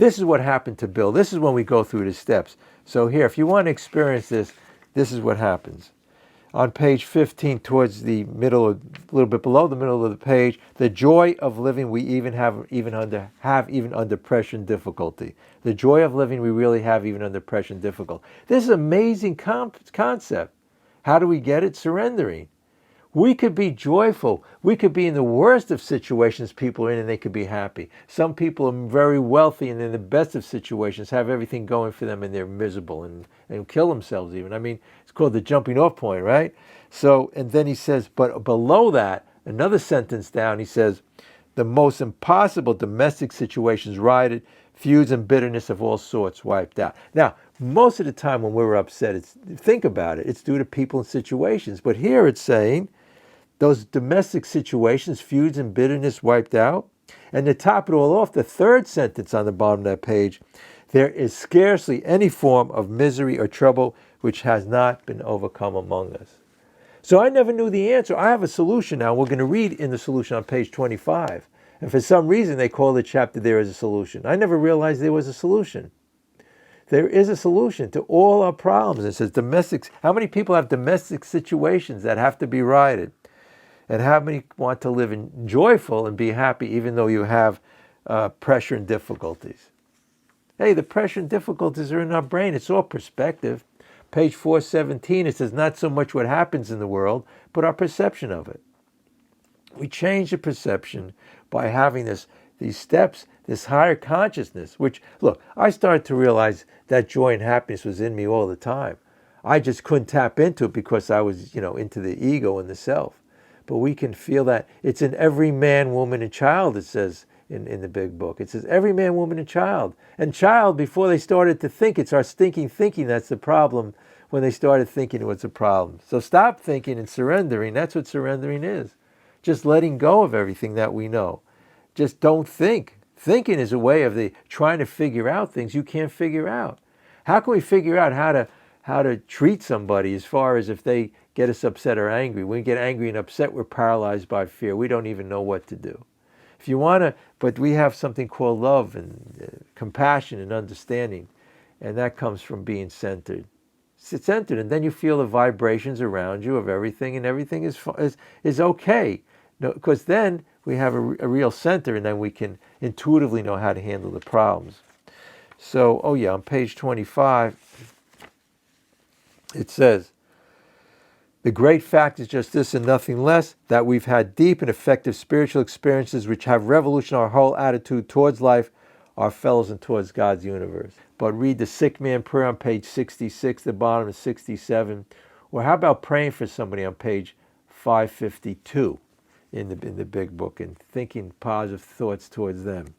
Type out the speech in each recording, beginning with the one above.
This is what happened to Bill. This is when we go through the steps. So here, if you want to experience this, this is what happens. On page 15, towards the middle, a little bit below the middle of the page, the joy of living we have even under pressure and difficulty. The joy of living we really have even under pressure and difficulty. This is an amazing concept. How do we get it? Surrendering. We could be joyful. We could be in the worst of situations people are in and they could be happy. Some people are very wealthy and in the best of situations have everything going for them and they're miserable and kill themselves even. I mean, it's called the jumping off point, right? So, and then he says, but below that, another sentence down, he says, the most impossible domestic situations righted, feuds and bitterness of all sorts wiped out. Now, most of the time when we're upset, think about it, it's due to people and situations. But here it's saying, those domestic situations, feuds and bitterness wiped out. And to top it all off, the third sentence on the bottom of that page, there is scarcely any form of misery or trouble which has not been overcome among us. So I never knew the answer. I have a solution now. We're going to read in the solution on page 25. And for some reason, they call the chapter, There is a Solution. I never realized there was a solution. There is a solution to all our problems. It says how many people have domestic situations that have to be righted? And how many want to live joyful and be happy even though you have pressure and difficulties? Hey, the pressure and difficulties are in our brain. It's all perspective. Page 417, it says not so much what happens in the world, but our perception of it. We change the perception by having these steps, this higher consciousness, which, look, I started to realize that joy and happiness was in me all the time. I just couldn't tap into it because I was, into the ego and the self. But we can feel that. It's in every man, woman, and child, it says in the big book. It says every man, woman, and child. And child, before they started to think, it's our stinking thinking that's the problem. When they started thinking, it was a problem. So stop thinking and surrendering. That's what surrendering is. Just letting go of everything that we know. Just don't think. Thinking is a way of trying to figure out things you can't figure out. How can we figure out how to treat somebody as far as if they get us upset or angry? When we get angry and upset, we're paralyzed by fear. We don't even know what to do. If you want to, but we have something called love and compassion and understanding, and that comes from being centered. It's centered, and then you feel the vibrations around you of everything, and everything is okay. No, because then we have a real center, and then we can intuitively know how to handle the problems. So, on page 25, it says, the great fact is just this and nothing less, that we've had deep and effective spiritual experiences which have revolutionized our whole attitude towards life, our fellows, and towards God's universe. But read the sick man prayer on page 66, the bottom is 67. Or how about praying for somebody on page 552 in the big book and thinking positive thoughts towards them.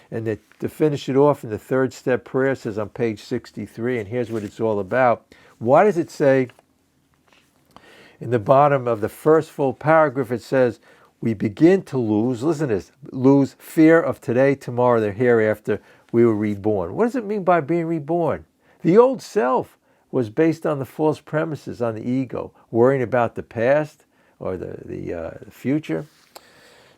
And to finish it off in the third step prayer, it says on page 63, and here's what it's all about. Why does it say in the bottom of the first full paragraph, it says, we begin to lose fear of today, tomorrow, the hereafter, we were reborn. What does it mean by being reborn? The old self was based on the false premises, on the ego, worrying about the past or the future.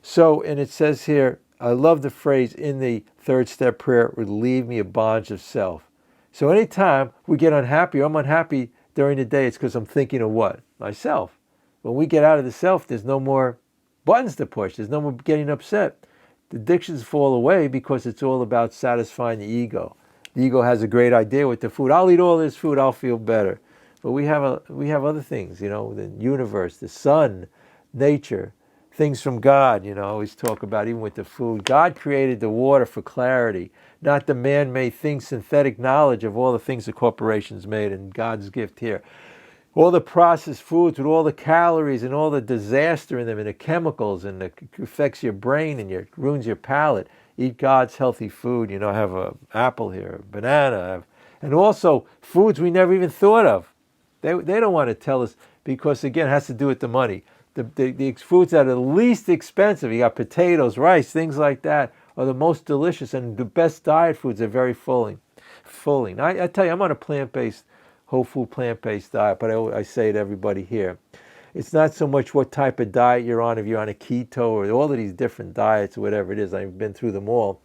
So, and it says here, I love the phrase in the third step prayer, relieve me of bonds of self. So anytime we get unhappy or I'm unhappy during the day, it's because I'm thinking of what? Myself. When we get out of the self, there's no more buttons to push. There's no more getting upset. The addictions fall away because it's all about satisfying the ego. The ego has a great idea with the food. I'll eat all this food, I'll feel better. But we have other things, the universe, the sun, nature, things from God, I always talk about, even with the food. God created the water for clarity, not the man-made thing, synthetic knowledge of all the things the corporations made and God's gift here. All the processed foods with all the calories and all the disaster in them and the chemicals, and it affects your brain and ruins your palate. Eat God's healthy food. I have an apple here, a banana, and also foods we never even thought of. They don't want to tell us because, again, it has to do with the money. The foods that are the least expensive, you got potatoes, rice, things like that, are the most delicious, and the best diet foods are very filling. I tell you, I'm on a plant-based, whole food plant-based diet, but I say to everybody here, it's not so much what type of diet you're on, if you're on a keto or all of these different diets or whatever it is. I've been through them all.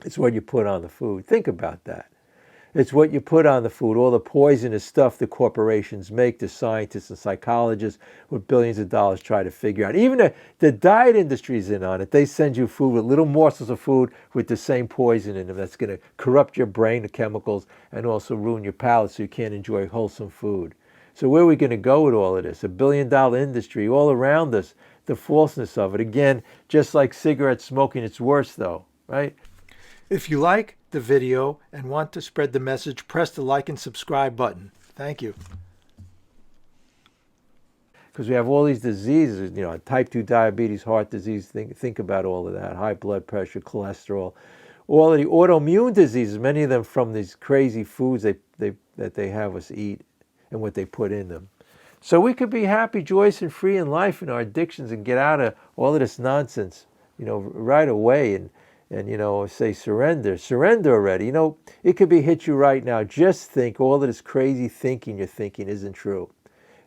It's what you put on the food. Think about that. It's what you put on the food, all the poisonous stuff the corporations make, the scientists and psychologists with billions of dollars try to figure out. Even the diet industry's in on it. They send you food with little morsels of food with the same poison in them that's going to corrupt your brain, the chemicals, and also ruin your palate so you can't enjoy wholesome food. So where are we going to go with all of this? $1 billion industry all around us, the falseness of it. Again, just like cigarette smoking, it's worse though, right? If you like the video and want to spread the message, press the like and subscribe button. Thank you. Because we have all these diseases, type 2 diabetes, heart disease, think about all of that, high blood pressure, cholesterol, all of the autoimmune diseases, many of them from these crazy foods that they have us eat and what they put in them. So we could be happy, joyous, and free in life in our addictions and get out of all of this nonsense, right away and say surrender already. It could be hit you right now. Just think all of this crazy thinking you're thinking isn't true.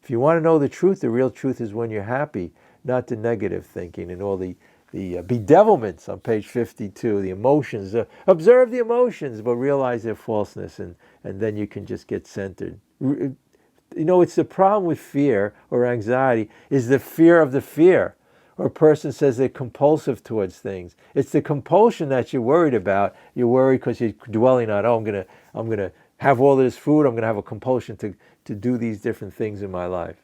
If you want to know the truth, the real truth is when you're happy, not the negative thinking and all the bedevilments on page 52, the emotions. Observe the emotions, but realize their falseness, and then you can just get centered. It's the problem with fear or anxiety is the fear of the fear. Or a person says they're compulsive towards things. It's the compulsion that you're worried about. You're worried because you're dwelling on, I'm gonna have all this food. I'm gonna have a compulsion to do these different things in my life.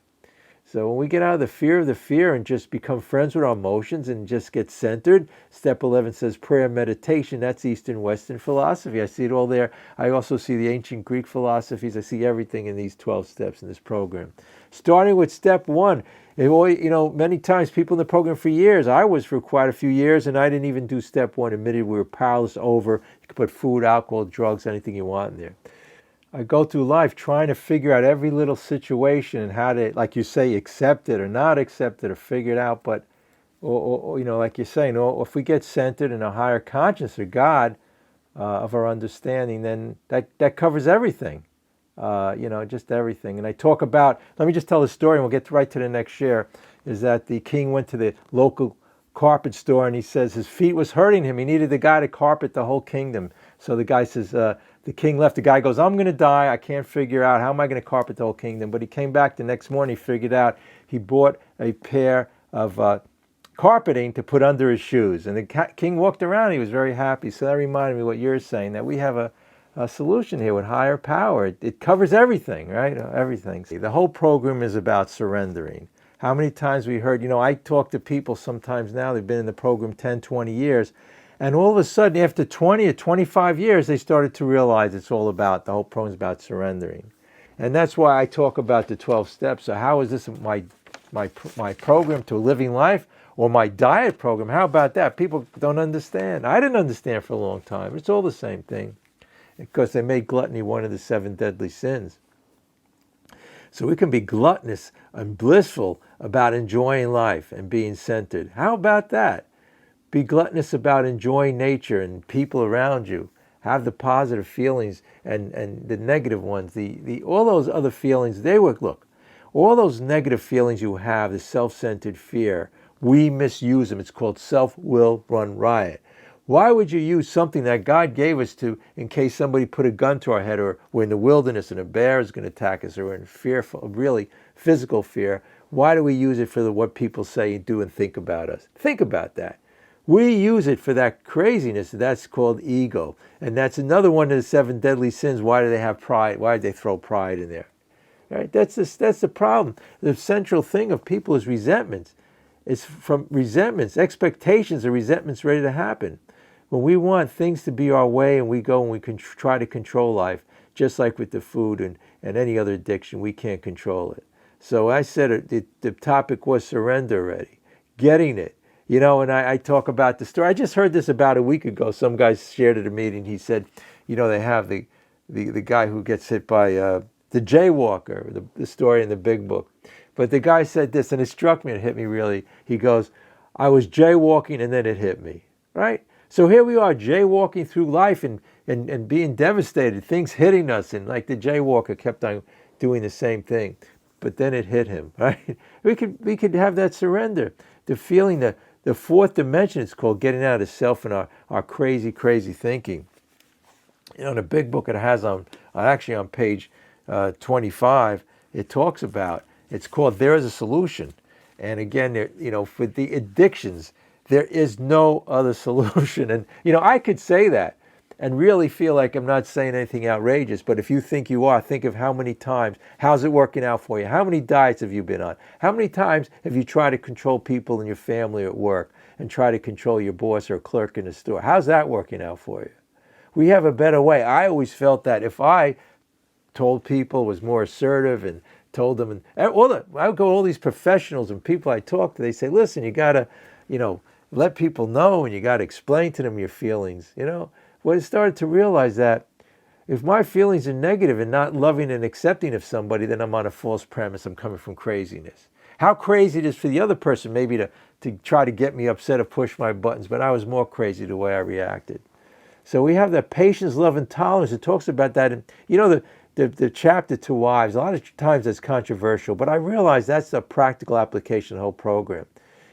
So when we get out of the fear and just become friends with our emotions and just get centered, step 11 says prayer, meditation. That's Eastern Western philosophy. I see it all there. I also see the ancient Greek philosophies. I see everything in these 12 steps in this program. Starting with step 1. Many times people in the program for years, I was for quite a few years, and I didn't even do step 1. Admitted we were powerless over. You could put food, alcohol, drugs, anything you want in there. I go through life trying to figure out every little situation and how to, like you say, accept it or not accept it or figure it out. But, like you're saying, if we get centered in a higher consciousness or God of our understanding, then that covers everything. Just everything. And I talk about, let me just tell the story and we'll get right to the next share, is that the king went to the local carpet store and he says his feet was hurting him. He needed the guy to carpet the whole kingdom. So the guy says, the king left. The guy goes, I'm going to die. I can't figure out how am I going to carpet the whole kingdom. But he came back the next morning. He figured out. He bought a pair of carpeting to put under his shoes. And the king walked around. He was very happy. So that reminded me of what you're saying, that we have a solution here with higher power. It covers everything, right? Everything. The whole program is about surrendering. How many times we heard, I talk to people sometimes now, they've been in the program 10, 20 years, and all of a sudden, after 20 or 25 years, they started to realize the whole program is about surrendering. And that's why I talk about the 12 steps. So how is this my program to a living life or my diet program? How about that? People don't understand. I didn't understand for a long time. It's all the same thing because they made gluttony one of the 7 deadly sins. So we can be gluttonous and blissful about enjoying life and being centered. How about that? Be gluttonous about enjoying nature and people around you. Have the positive feelings and the negative ones. All those other feelings, all those negative feelings you have, the self-centered fear, we misuse them. It's called self-will run riot. Why would you use something that God gave us to in case somebody put a gun to our head or we're in the wilderness and a bear is going to attack us or we're in fearful, really physical fear? Why do we use it for what people say and do and think about us? Think about that. We use it for that craziness. That's called ego. And that's another one of the 7 deadly sins. Why do they have pride? Why did they throw pride in there? Right? That's the problem. The central thing of people is resentments. It's from resentments, expectations of resentments ready to happen. When we want things to be our way and we go and we can try to control life, just like with the food and any other addiction, we can't control it. So I said the topic was surrender already, getting it. And I talk about the story. I just heard this about a week ago. Some guy shared at a meeting. He said, they have the guy who gets hit by the jaywalker, the story in the big book. But the guy said this, and it struck me. It hit me really. He goes, I was jaywalking, and then it hit me. Right? So here we are, jaywalking through life and being devastated, things hitting us. And like the jaywalker kept on doing the same thing. But then it hit him. Right? We could have that surrender. The feeling that the fourth dimension is called getting out of self and our crazy, crazy thinking. You know, in a big book it has actually on page 25, it talks about, it's called There is a Solution. And again, you know, for the addictions, there is no other solution. And, you know, I could say that and really feel like I'm not saying anything outrageous, but if you think you are, think of how many times, how's it working out for you? How many diets have you been on? How many times have you tried to control people in your family or at work and try to control your boss or a clerk in the store? How's that working out for you? We have a better way. I always felt that if I told people, was more assertive and told them, and I would go to all these professionals and people I talk to, they say, listen, you got to, you know, let people know and you got to explain to them your feelings, you know. Well, I started to realize that if my feelings are negative and not loving and accepting of somebody, then I'm on a false premise. I'm coming from craziness. How crazy it is for the other person maybe to try to get me upset or push my buttons, but I was more crazy the way I reacted. So we have that patience, love, and tolerance. It talks about that. And, you know, the chapter to wives, a lot of times that's controversial, but I realize that's a practical application of the whole program.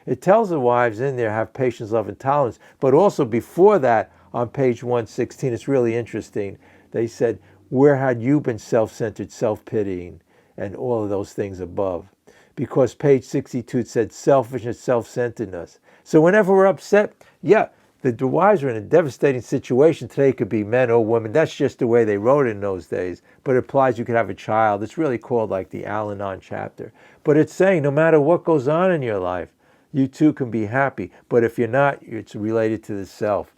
It tells the wives in there have patience, love, and tolerance, but also before that, on page 116, it's really interesting. They said, where had you been self-centered, self-pitying, and all of those things above? Because page 62, it said selfishness, self-centeredness. So whenever we're upset, yeah, the wives are in a devastating situation. Today it could be men or women. That's just the way they wrote it in those days. But it applies, you could have a child. It's really called like the Al-Anon chapter. But it's saying no matter what goes on in your life, you too can be happy. But if you're not, it's related to the self.